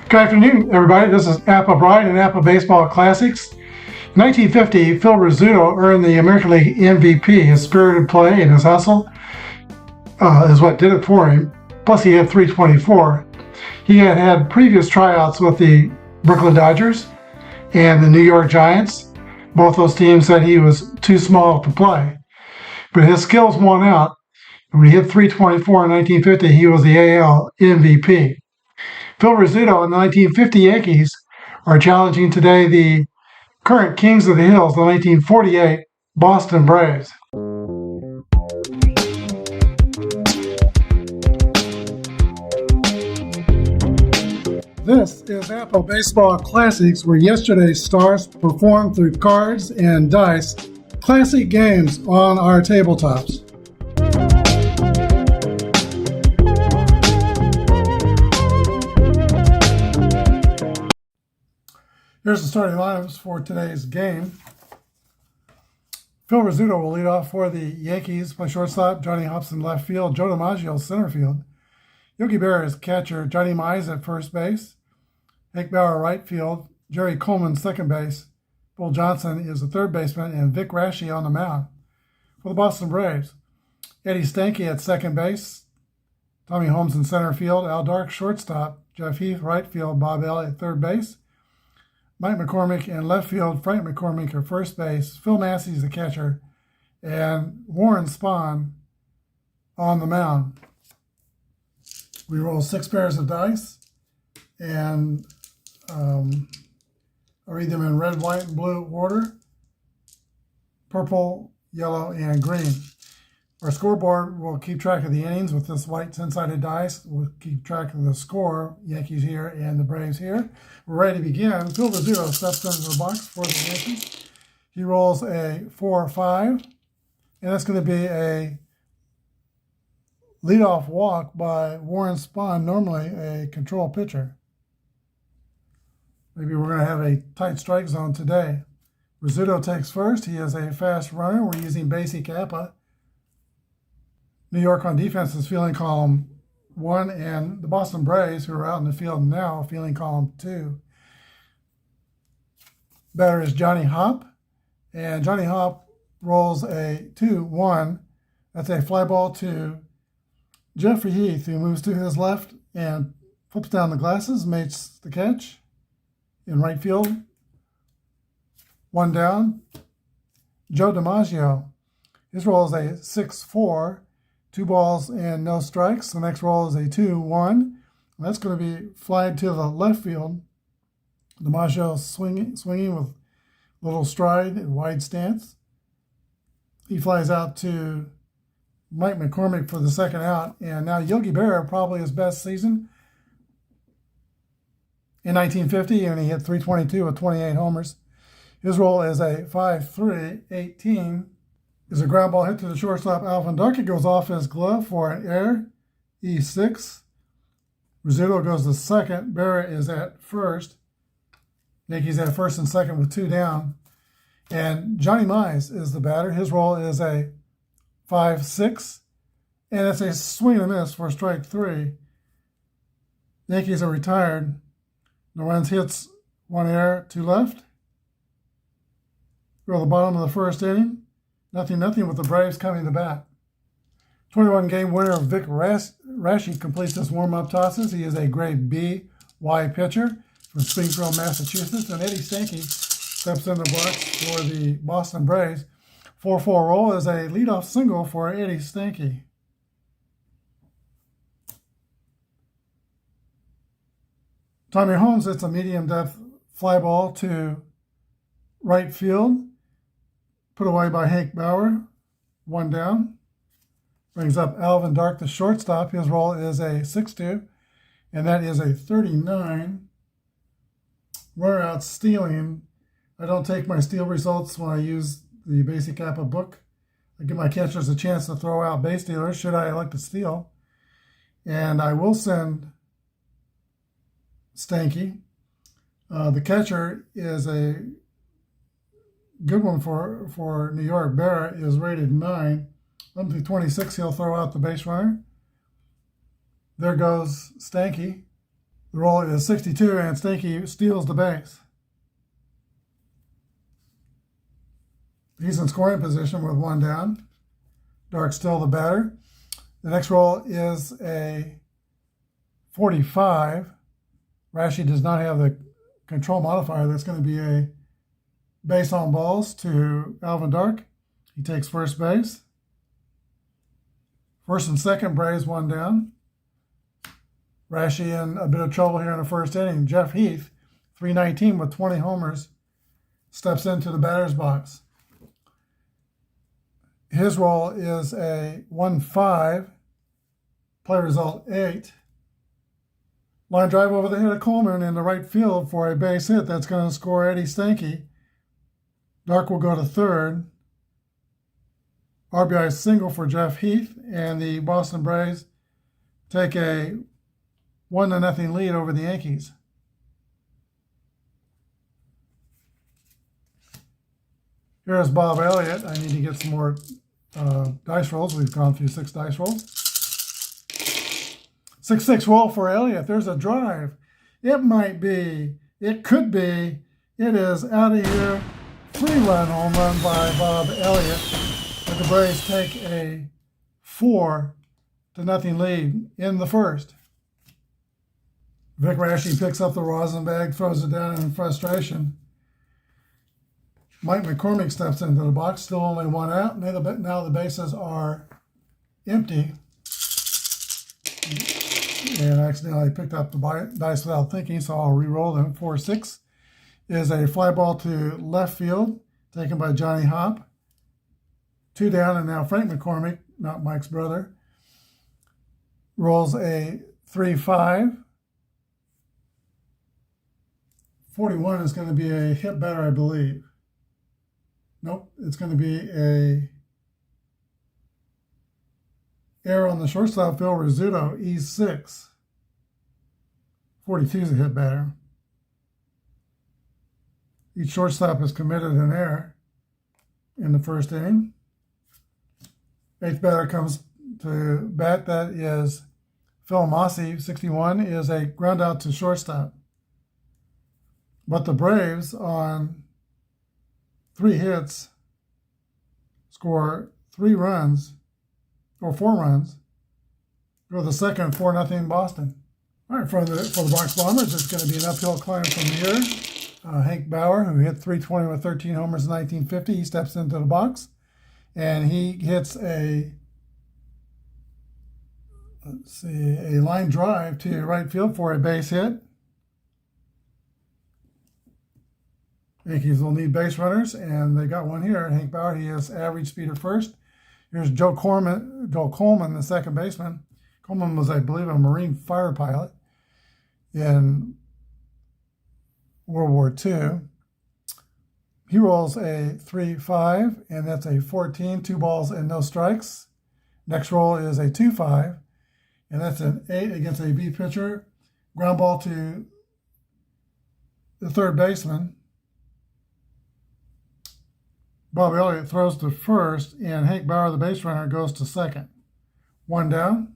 Good afternoon, everybody. This is Apba and Apba Baseball Classics. In 1950, Phil Rizzuto earned the American League MVP. His spirited play and his hustle is what did it for him. Plus, he had 324. He had had previous tryouts with the Brooklyn Dodgers and the New York Giants. Both those teams said he was too small to play. But his skills won out. When he hit 324 in 1950, he was the AL MVP. Phil Rizzuto and the 1950 Yankees are challenging today the current Kings of the Hills, the 1948 Boston Braves. This is Apba Baseball Classics, where yesterday's stars performed through cards and dice, classic games on our tabletops. Here's the starting lineups for today's game. Phil Rizzuto will lead off for the Yankees, play shortstop, Johnny Hobson left field, Joe DiMaggio center field. Yogi Berra is catcher, Johnny Mize at first base, Hank Bauer right field, Jerry Coleman second base, Bull Johnson is the third baseman, and Vic Raschi on the mound. For the Boston Braves, Eddie Stanky at second base, Tommy Holmes in center field, Al Dark shortstop, Jeff Heath right field, Bob Elliott at third base, Mike McCormick in left field, Frank McCormick at first base, Phil Massey's the catcher, and Warren Spahn on the mound. We roll 6 pairs of dice, and I'll read them in red, white, and blue order: purple, yellow, and green. Our scoreboard will keep track of the innings with this white 10-sided dice. We'll keep track of the score, Yankees here and the Braves here. We're ready to begin. Phil Rizzuto steps into the box for the Yankees. He rolls a 4-5, and that's going to be a leadoff walk by Warren Spahn, normally a control pitcher. Maybe we're going to have a tight strike zone today. Rizzuto takes first. He is a fast runner. We're using basic Apba. New York on defense is fielding column 1, and the Boston Braves, who are out in the field now, fielding column 2. Batter is Johnny Hop, and Johnny Hop rolls a 2-1. That's a fly ball to Jeffrey Heath, who moves to his left and flips down the glasses, makes the catch in right field. 1 down. Joe DiMaggio, his roll is a 6-4. 2 balls and no strikes. The next roll is a 2-1. That's going to be flied to the left field. DiMaggio swinging with little stride and wide stance. He flies out to Mike McCormick for the second out. And now Yogi Berra, probably his best season in 1950, and he hit 322 with 28 homers. His roll is a 5-3, 18. Is a ground ball hit to the shortstop, Alvin Dark. It goes off his glove for an error, E6. Rizzuto goes to second. Berra is at first. Yankees at first and second with 2 down. And Johnny Mize is the batter. His roll is a 5-6. And it's a swing and miss for strike 3. Yankees are retired. Lorenz hits 1 error, 2 left. We're at the bottom of the first inning. 0-0 with the Braves coming to bat. 21-game winner Vic Raschi completes his warm-up tosses. He is a grade B/Y pitcher from Springfield, Massachusetts. And Eddie Stanky steps in the box for the Boston Braves. 4-4 roll is a leadoff single for Eddie Stanky. Tommy Holmes hits a medium-depth fly ball to right field. Put away by Hank Bauer, 1 down. Brings up Alvin Dark, the shortstop. His roll is a 6-2, and that is a 39. Runner out stealing. I don't take my steal results when I use the basic Apba book. I give my catchers a chance to throw out base stealers should I elect to steal. And I will send Stanky. The catcher is a good one for New York. Berra is rated 9. 1 through 26, he'll throw out the base runner. There goes Stanky. The roll is 62, and Stinky steals the base. He's in scoring position with 1 down. Dark's still the batter. The next roll is a 45. Rashi does not have the control modifier. That's going to be a base on balls to Alvin Dark. He takes first base. First and second, Braves 1 down. Rashi in a bit of trouble here in the first inning. Jeff Heath, 319 with 20 homers, steps into the batter's box. His role is a 1-5, play result 8. Line drive over the head of Coleman in the right field for a base hit. That's going to score Eddie Stanky. Dark will go to third. RBI single for Jeff Heath, and the Boston Braves take a 1-0 lead over the Yankees. Here's Bob Elliott. I need to get some more dice rolls. We've gone through 6 dice rolls. 6-6 roll for Elliott. There's a drive. It might be. It could be. It is out of here. 3-run home run by Bob Elliott. And the Braves take a 4-0 lead in the first. Vic Rashi picks up the rosin bag, throws it down in frustration. Mike McCormick steps into the box, still only 1 out. Now the bases are empty. And accidentally I picked up the dice without thinking, so I'll re-roll them. 4-6 is a fly ball to left field, taken by Johnny Hop. 2 down, and now Frank McCormick, not Mike's brother, rolls a 3-5. 41 is going to be a hit batter, I believe. Nope, it's going to be a error on the shortstop, Phil Rizzuto, E6. 42 is a hit batter. Each shortstop has committed an error in the first inning. 8th batter comes to bat. That is Phil Mossy, 61, is a ground out to shortstop. But the Braves, on 3 hits, score 3 runs, or 4 runs, go to the second, 4-0 Boston. All right, for the Bronx Bombers, it's going to be an uphill climb from here. Hank Bauer, who hit 320 with 13 homers in 1950, he steps into the box, and he hits a line drive to right field for a base hit. Yankees will need base runners, and they got one here. Hank Bauer, he has average speed at first. Here's Joe Coleman, the second baseman. Coleman was, I believe, a Marine fighter pilot in World War II. He rolls a 3-5, and that's a 14, 2 balls and no strikes. Next roll is a 2-5, and that's an 8 against a B pitcher. Ground ball to the third baseman. Bob Elliott throws to first, and Hank Bauer, the base runner, goes to second. 1 down.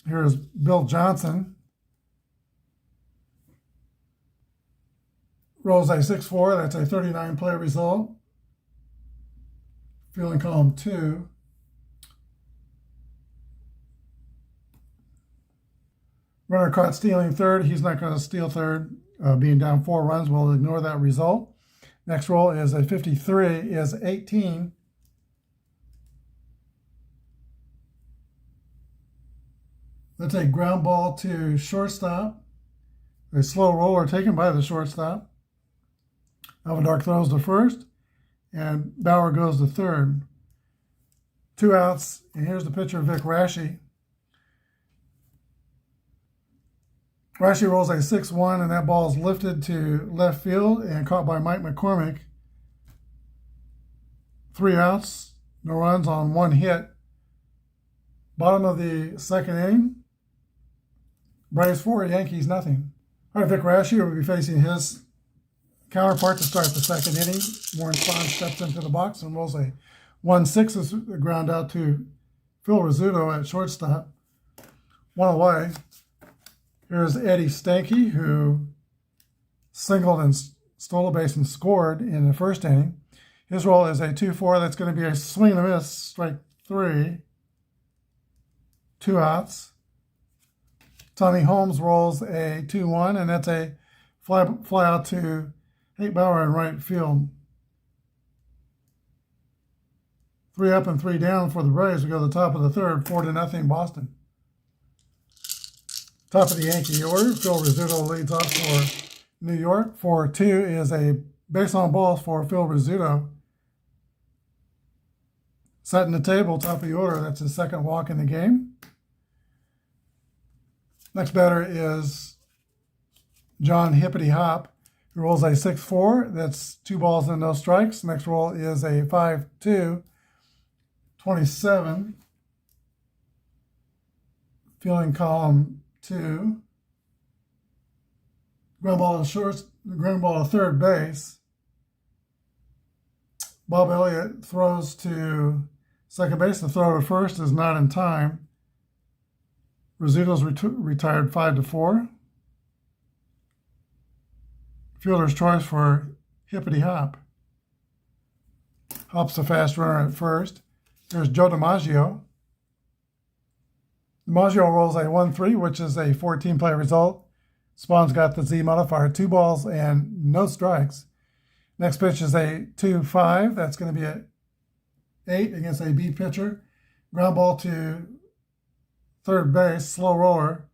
Here's Bill Johnson. Rolls a 6-4. That's a 39-play result. Fielding column 2. Runner caught stealing third. He's not going to steal third. Being down 4 runs, we'll ignore that result. Next roll is a 53, is 18. That's a ground ball to shortstop. A slow roller taken by the shortstop. Alvin Dark throws to first, and Bauer goes to third. 2 outs, and here's the pitcher, Vic Rashi. Rashi rolls a 6-1, and that ball is lifted to left field and caught by Mike McCormick. 3 outs, no runs on 1 hit. Bottom of the second inning. Braves 4, Yankees nothing. All right, Vic Rashi will be facing his counterpart to start the second inning. Warren Spahn steps into the box and rolls a 1-6 as a ground out to Phil Rizzuto at shortstop. One away. Here's Eddie Stanky, who singled and stole a base and scored in the first inning. His roll is a 2-4. That's going to be a swing and a miss, strike 3. 2 outs. Tommy Holmes rolls a 2-1, and that's a fly out to Apba in right field. 3 up and 3 down for the Braves. We go to the top of the third, 4-0 Boston. Top of the Yankee order, Phil Rizzuto leads off for New York. 4-2 is a base on balls for Phil Rizzuto. Setting the table, top of the order, that's his second walk in the game. Next batter is John Hippity Hop, who rolls a 6-4. That's 2 balls and no strikes. Next roll is a 5-2, 27. Fielding column 2. Ground ball to short, ground ball to third base. Bob Elliott throws to second base. The throw to first is not in time. Rizzuto's retired 5-4. Fielder's choice for Hippity Hop. Hop's a fast runner at first. There's Joe DiMaggio. DiMaggio rolls a 1-3, which is a 14-play result. Spawn's got the Z modifier, 2 balls and no strikes. Next pitch is a 2-5. That's going to be an 8 against a B pitcher. Ground ball to third base, slow roller.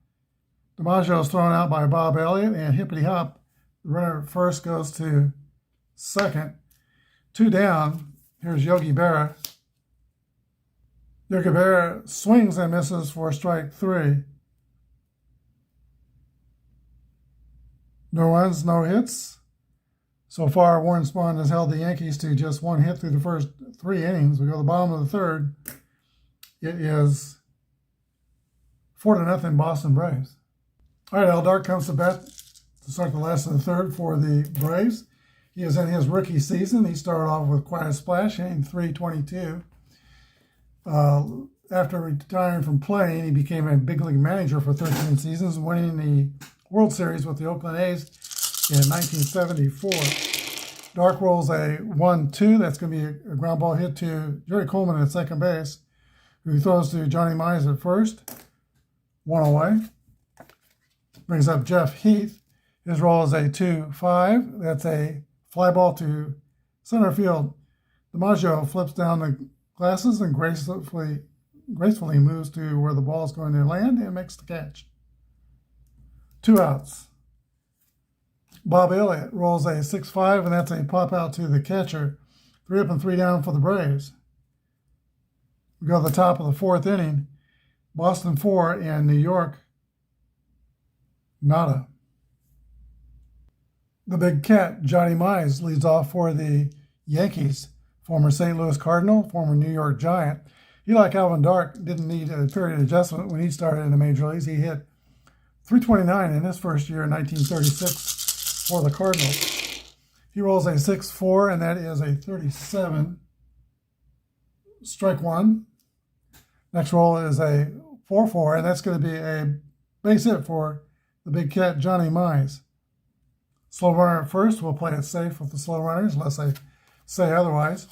DiMaggio is thrown out by Bob Elliott, and Hippity Hop, the runner at first, goes to second. 2 down. Here's Yogi Berra. Yogi Berra swings and misses for strike 3. No runs, no hits. So far, Warren Spahn has held the Yankees to just 1 hit through the first 3 innings. We go to the bottom of the third. It is 4-0 Boston Braves. All right, Al Dark comes to bat to start the last of the third for the Braves. He is in his rookie season. He started off with quite a splash, hitting .322. After retiring from playing, he became a big league manager for 13 seasons, winning the World Series with the Oakland A's in 1974. Dark rolls a 1-2. That's going to be a ground ball hit to Jerry Coleman at second base, who throws to Johnny Mize at first. 1 away. Brings up Jeff Heath. His roll is a 2-5. That's a fly ball to center field. DiMaggio flips down the glasses and gracefully moves to where the ball is going to land and makes the catch. 2 outs. Bob Elliott rolls a 6-5, and that's a pop out to the catcher. 3 up and 3 down for the Braves. We go to the top of the 4th inning. Boston 4 and New York nada. The big cat, Johnny Mize, leads off for the Yankees. Former St. Louis Cardinal, former New York Giant. He, like Alvin Dark, didn't need a period adjustment when he started in the major leagues. He hit .329 in his first year in 1936 for the Cardinals. He rolls a 6-4, and that is a 37. Strike 1. Next roll is a 4-4, and that's going to be a base hit for the big cat, Johnny Mize. Slow runner at first. We'll play it safe with the slow runners, unless I say otherwise.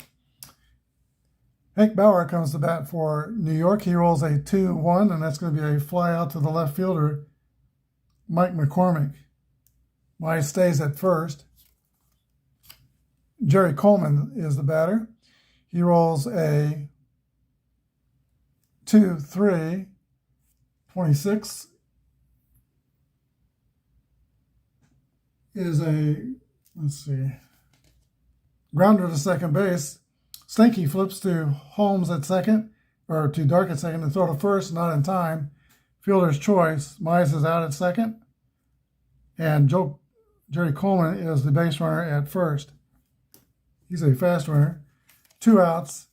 Hank Bauer comes to bat for New York. He rolls a 2-1, and that's going to be a fly out to the left fielder, Mike McCormick. Mize stays at first. Jerry Coleman is the batter. He rolls a 2-3, 26. Is a, let's see, grounder to second base. Stanky flips to Holmes at second, or to Dark at second, and throw to first, not in time. Fielder's choice. Mize is out at second, and Jerry Coleman is the base runner at first. He's a fast runner. 2 outs,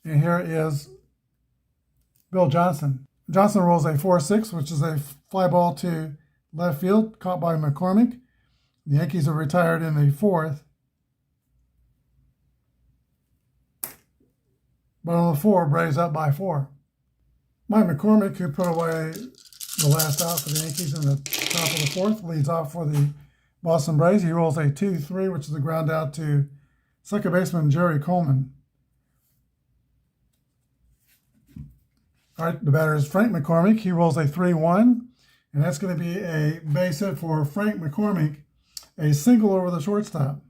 and here is Bill Johnson. Johnson rolls a 4-6, which is a fly ball to left field, caught by McCormick. The Yankees are retired in the 4th. But on the 4, Braves up by 4. Mike McCormick, who put away the last out for the Yankees in the top of the fourth. Leads off for the Boston Braves. He rolls a 2-3, which is a ground out to second baseman Jerry Coleman. All right, the batter is Frank McCormick. He rolls a 3-1, and that's going to be a base hit for Frank McCormick, a single over the shortstop.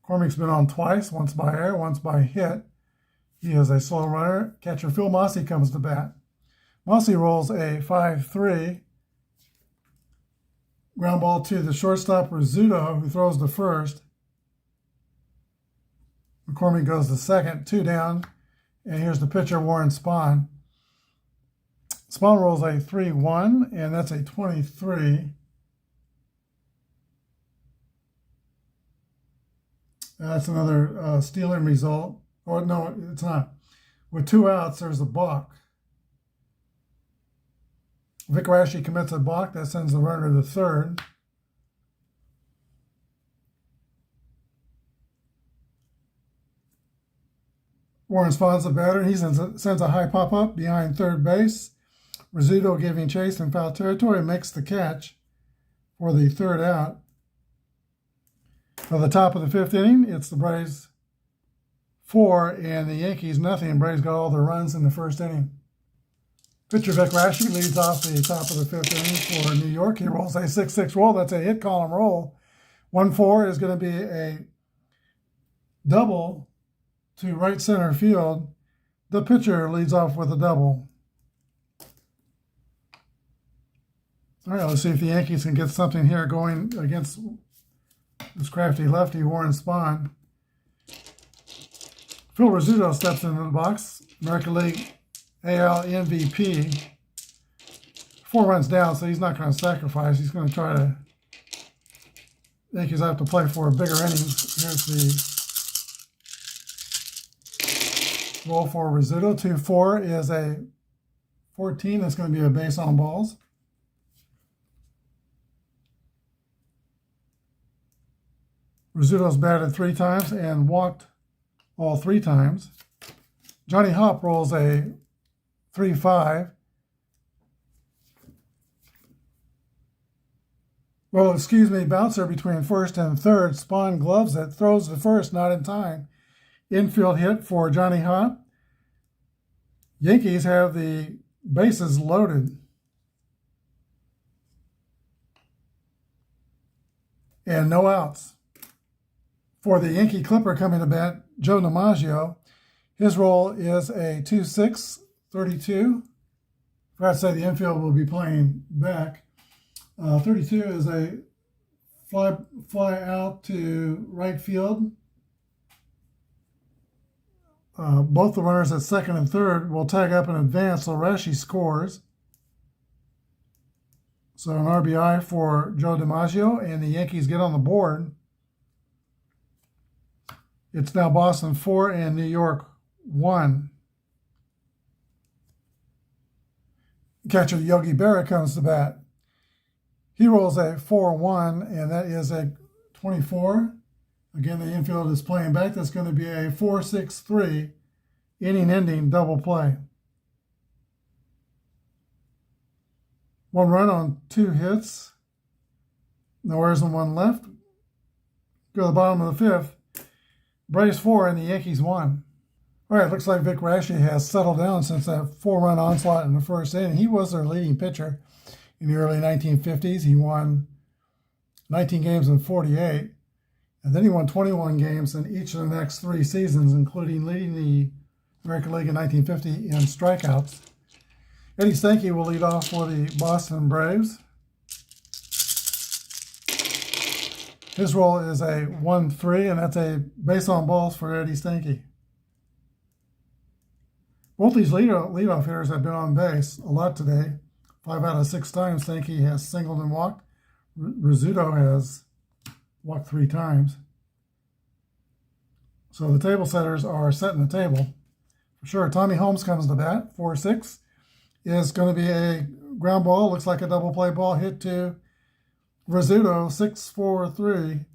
McCormick's been on twice, once by error, once by hit. He is a slow runner. Catcher Phil Mossey comes to bat. Mossey rolls a 5-3. Ground ball to the shortstop, Rizzuto, who throws to first. McCormick goes to second, 2 down. And here's the pitcher, Warren Spahn. Spahn rolls a 3-1, and that's a 23. That's another stealing result. Or no, it's not. With 2 outs, there's a balk. Vic Raschi commits a balk. That sends the runner to third. Warren Spahn's the batter. He sends a high pop-up behind third base. Rizzuto giving chase in foul territory makes the catch for the third out. For the top of the fifth inning, it's the Braves 4 and the Yankees nothing. Braves got all their runs in the first inning. Pitcher Vic Raschi leads off the top of the fifth inning for New York. He rolls a 6-6 roll. That's a hit column roll. 1-4 is going to be a double to right center field. The pitcher leads off with a double. All right, let's see if the Yankees can get something here going against this crafty lefty, Warren Spahn. Phil Rizzuto steps into the box. American League AL MVP. 4 runs down, so he's not going to sacrifice. He's going to try to... Yankees have to play for bigger innings. Here's the roll for Rizzuto. 2-4 is a 14. That's going to be a base on balls. Rizzuto's batted 3 times and walked all 3 times. Johnny Hopp rolls a 3-5. Well, excuse me, bouncer between first and third. Spahn gloves it, throws to first, not in time. Infield hit for Johnny Hopp. Yankees have the bases loaded. And no outs. For the Yankee Clipper coming to bat, Joe DiMaggio. His roll is a 2-6, 32. Forgot to say the infield will be playing back. 32 is a fly out to right field. Both the runners at second and third will tag up in advance, so Raschi scores. So an RBI for Joe DiMaggio, and the Yankees get on the board. It's now Boston 4 and New York 1. Catcher Yogi Berra comes to bat. He rolls a 4-1, and that is a 24. Again, the infield is playing back. That's going to be a 4-6-3 inning-ending double play. 1 run on 2 hits. No errors and 1 left. Go to the bottom of the 5th. Braves 4 and the Yankees 1. All right, looks like Vic Raschi has settled down since that 4-run onslaught in the first inning. He was their leading pitcher in the early 1950s. He won 19 games in 48. And then he won 21 games in each of the next 3 seasons, including leading the American League in 1950 in strikeouts. Eddie Stanky will lead off for the Boston Braves. His roll is a 1-3, and that's a base on balls for Eddie Stanky. Both these leadoff hitters have been on base a lot today. 5 out of 6 times Stanky has singled and walked. Rizzuto has walked 3 times. So the table setters are setting the table. For sure, Tommy Holmes comes to bat. 4-6 is going to be a ground ball. Looks like a double play ball hit to Rizzuto. 6-4-3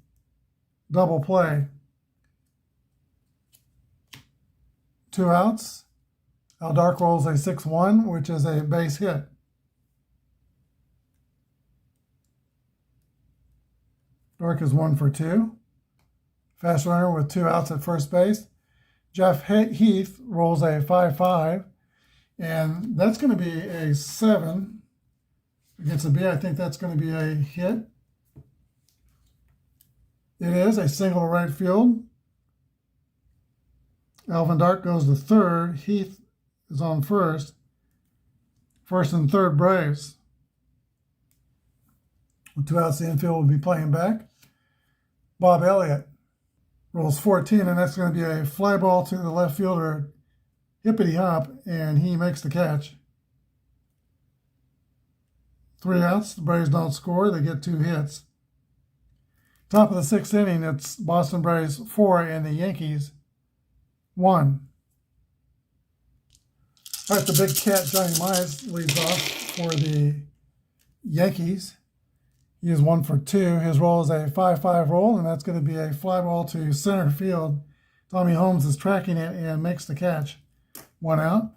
double play. 2 outs. Al Dark rolls a 6-1, which is a base hit. Dark is 1 for 2. Fast runner with 2 outs at first base. Jeff Heath rolls a 5-5, and that's going to be a 7 against a B. I think that's going to be a hit. It is a single to right field. Alvin Dark goes to third. Heath is on first. First and third Braves. With 2 outs, the infield will be playing back. Bob Elliott rolls 14, and that's going to be a fly ball to the left fielder, hippity hop, and he makes the catch. 3 outs, the Braves don't score, they get 2 hits. Top of the 6th inning, it's Boston Braves 4 and the Yankees 1. All right, the big cat, Johnny Mize, leads off for the Yankees. He is 1 for 2. His roll is a 5-5 roll, and that's going to be a fly ball to center field. Tommy Holmes is tracking it and makes the catch. 1 out.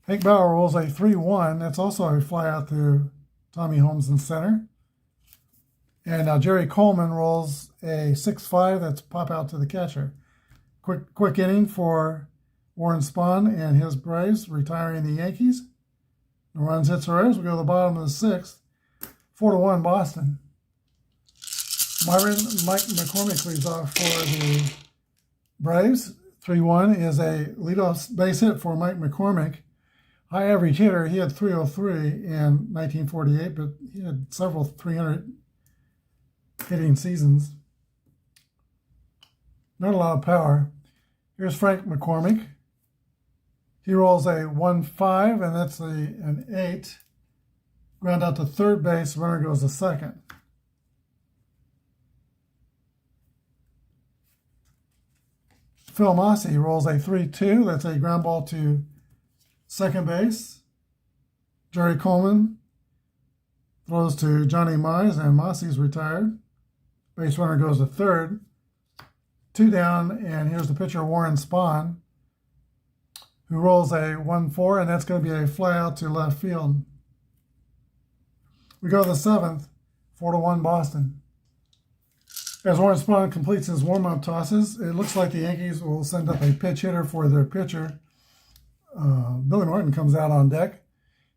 Hank Bauer rolls a 3-1. That's also a fly out to Tommy Holmes in center. And now Jerry Coleman rolls a 6-5. That's pop out to the catcher. Quick inning for Warren Spahn and his Braves, retiring the Yankees. No runs, hits, or errors. We go to the bottom of the 6th. 4-1 Boston. Mike McCormick leads off for the Braves. 3-1 is a leadoff base hit for Mike McCormick. High average hitter. He had 303 in 1948, but he had several 300 hitting seasons. Not a lot of power. Here's Frank McCormick. He rolls a 1-5, and that's an 8. Ground out to third base, runner goes to second. Phil Massey rolls a 3-2. That's a ground ball to second base. Jerry Coleman throws to Johnny Mize, and Massey's retired. Base runner goes to third. 2 down, and here's the pitcher, Warren Spahn, who rolls a 1-4, and that's going to be a fly out to left field. We go to the 7th, 4-1 Boston. As Warren Spahn completes his warm-up tosses, it looks like the Yankees will send up a pinch hitter for their pitcher. Billy Martin comes out on deck,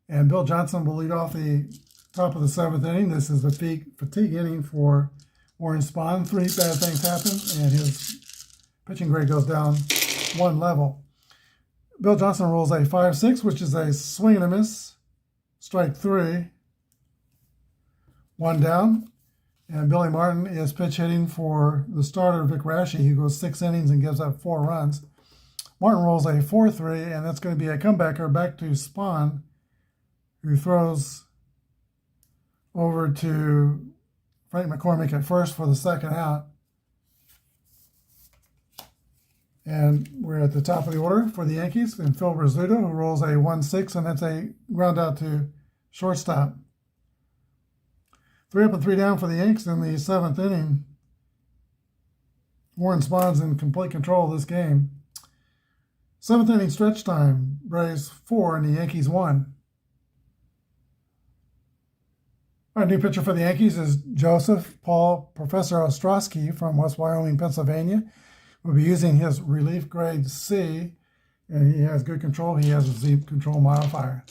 and Bill Johnson will lead off the top of the 7th inning. This is the fatigue inning for Warren Spahn. 3 bad things happen, and his pitching grade goes down 1 level. Bill Johnson rolls a 5-6, which is a swing and a miss. Strike 3. 1 down. And Billy Martin is pitch hitting for the starter, Vic Raschi, who goes 6 innings and gives up 4 runs. Martin rolls a 4-3, and that's going to be a comebacker back to Spahn, who throws over to Frank McCormick at first for the 2nd out. And we're at the top of the order for the Yankees, and Phil Rizzuto, who rolls a 1-6, and that's a ground out to shortstop. 3 up and 3 down for the Yanks in the 7th inning. Warren Spahn's in complete control of this game. 7th inning stretch time. Braves 4 and the Yankees 1. Our new pitcher for the Yankees is Joseph Paul Professor Ostrowski from West Wyoming, Pennsylvania. We'll be using his relief grade C, and he has good control. He has a Z control modifier.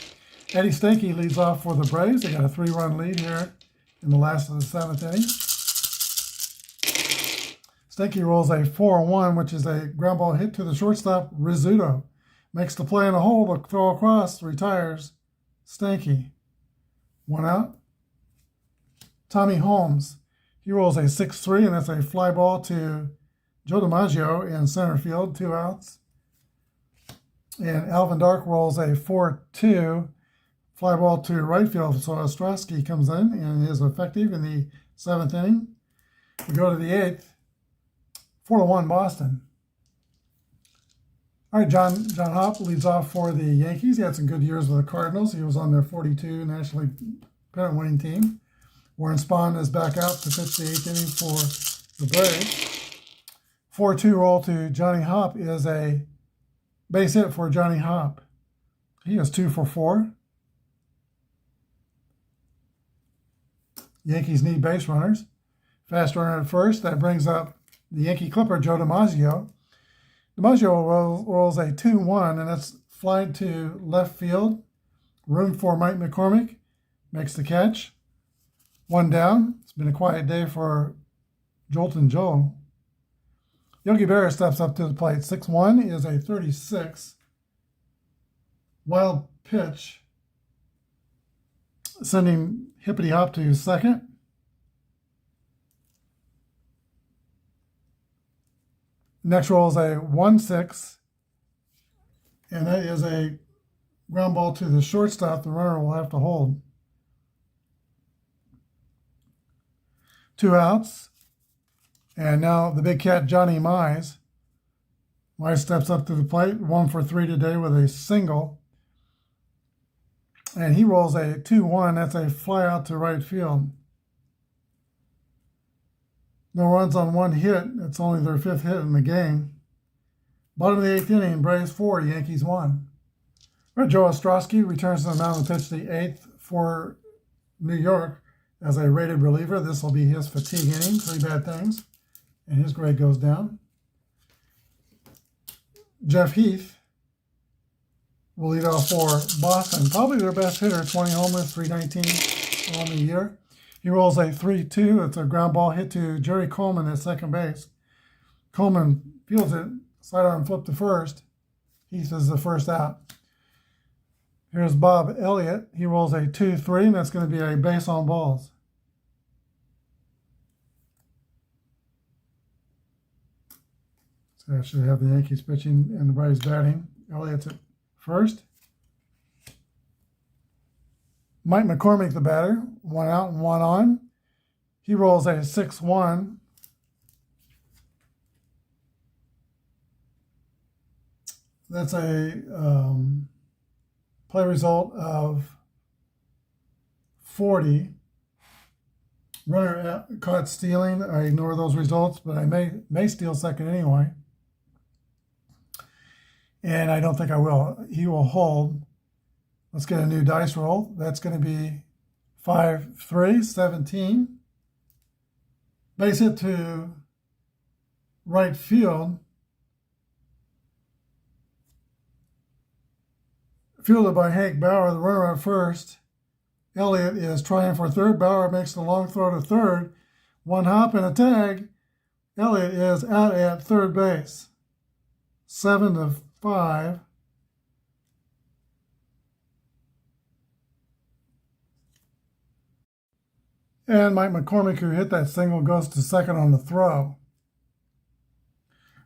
Eddie Stanky leads off for the Braves. They got a 3-run lead here in the last of the 7th inning. Stanky rolls a 4-1, which is a ground ball hit to the shortstop, Rizzuto. Makes the play in the hole, but throw across, retires Stanky. 1 out. Tommy Holmes. He rolls a 6-3, and that's a fly ball to Joe DiMaggio in center field, 2 outs. And Alvin Dark rolls a 4-2. Fly ball to right field, so Ostrowski comes in and is effective in the 7th inning. We go to the 8th, 4-1 Boston. All right, John Hopp leads off for the Yankees. He had some good years with the Cardinals. He was on their 42 National League pennant winning team. Warren Spahn is back out to pitch the 8th inning for the Braves. 4-2 roll to Johnny Hopp is a Base hit for Johnny Hop. He is 2 for 4. Yankees need base runners. Fast runner at first. That brings up the Yankee Clipper, Joe DiMaggio. DiMaggio rolls a 2-1, and that's fly to left field. Room for Mike McCormick. Makes the catch. 1 down. It's been a quiet day for Joltin' Joe. Yogi Berra steps up to the plate. 6-1 is a 36. Wild pitch, sending Hippity Hop to second. Next roll is a 1-6, and that is a ground ball to the shortstop. The runner will have to hold. 2 outs, and now the big cat Johnny Mize. Mize steps up to the plate, 1 for 3 today with a single. And he rolls a 2-1. That's a fly out to right field. No runs on 1 hit. It's only their 5th hit in the game. Bottom of the 8th inning, Braves 4, Yankees 1. Joe Ostrowski returns to the mound to pitch the 8th for New York as a rated reliever. This will be his fatigue inning. 3 bad things. And his grade goes down. Jeff Heath will lead off for Boston. Probably their best hitter, 20 homers, 319 on the year. He rolls a 3-2. It's a ground ball hit to Jerry Coleman at second base. Coleman fields it, sidearm flip to first. Heath is the first out. Here's Bob Elliott. He rolls a 2-3, and that's going to be a base on balls. So I should have the Yankees pitching and the Braves batting. Elliott's at first. Mike McCormick, the batter, 1 out and 1 on. He rolls a 6-1. That's a play result of 40. Runner caught stealing. I ignore those results, but I may steal second anyway. And I don't think I will. He will hold. Let's get a new dice roll. That's going to be 5-3, 17. Base hit to right field. Fielded by Hank Bauer, the runner at first. Elliott is trying for third. Bauer makes the long throw to third. 1 hop and a tag. Elliott is out at third base. 7-5. And Mike McCormick, who hit that single, goes to second on the throw.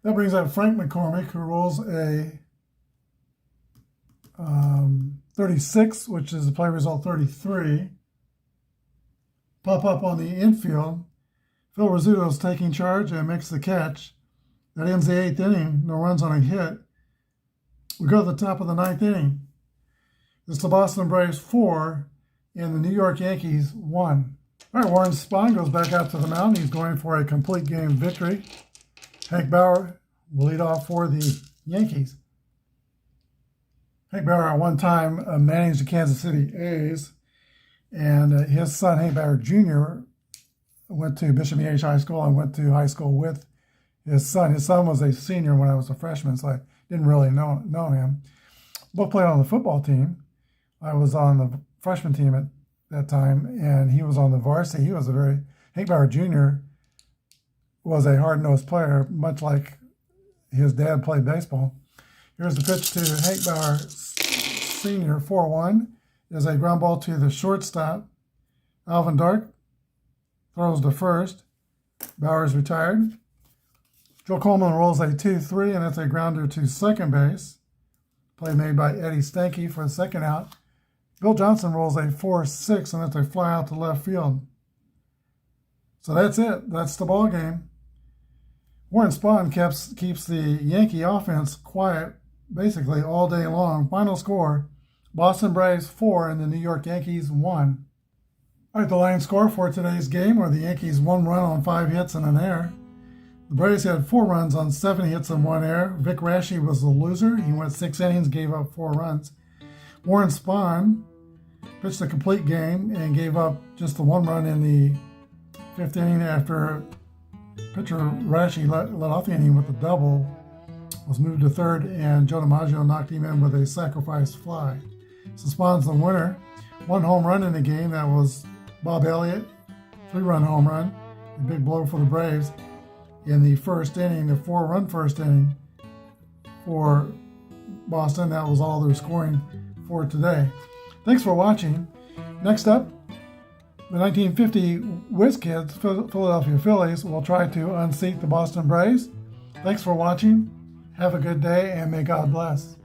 That brings up Frank McCormick, who rolls a 36, which is the play result 33. Pop up on the infield. Phil Rizzuto's taking charge and makes the catch. That ends the 8th inning. No runs on a hit. We go to the top of the 9th inning. It's the Boston Braves 4 and the New York Yankees 1. All right, Warren Spahn goes back out to the mound. He's going for a complete game victory. Hank Bauer will lead off for the Yankees. Hank Bauer at one time managed the Kansas City A's, and his son, Hank Bauer Jr., went to Bishop E.H. High School and went to high school with his son. His son was a senior when I was a freshman, so I didn't really know him. Both played on the football team. I was on the freshman team at that time, and he was on the varsity. Hank Bauer Jr. was a hard-nosed player, much like his dad played baseball. Here's the pitch to Hank Bauer Sr., 4-1. Is a ground ball to the shortstop. Alvin Dark throws to first. Bauer's retired. Joe Coleman rolls a 2-3, and that's a grounder to second base. Play made by Eddie Stanky for the second out. Bill Johnson rolls a 4-6, and that's a fly out to left field. So that's it. That's the ball game. Warren Spahn keeps the Yankee offense quiet basically all day long. Final score, Boston Braves 4 and the New York Yankees 1. All right, the line score for today's game are the Yankees 1 run on 5 hits and an error. The Braves had 4 runs on 7 hits and 1 error. Vic Raschi was the loser. He went 6 innings, gave up 4 runs. Warren Spahn pitched a complete game and gave up just the 1 run in the 5th inning after pitcher Raschi let off the inning with a double, was moved to third, and Joe DiMaggio knocked him in with a sacrifice fly. So Spahn's the winner. 1 home run in the game. That was Bob Elliott, 3-run home run. A big blow for the Braves in the 1st inning, the 4-run 1st inning for Boston. That was all their scoring for today. Thanks for watching. Next up, the 1950 Whiz Kids, Philadelphia Phillies, will try to unseat the Boston Braves. Thanks for watching. Have a good day, and may God bless.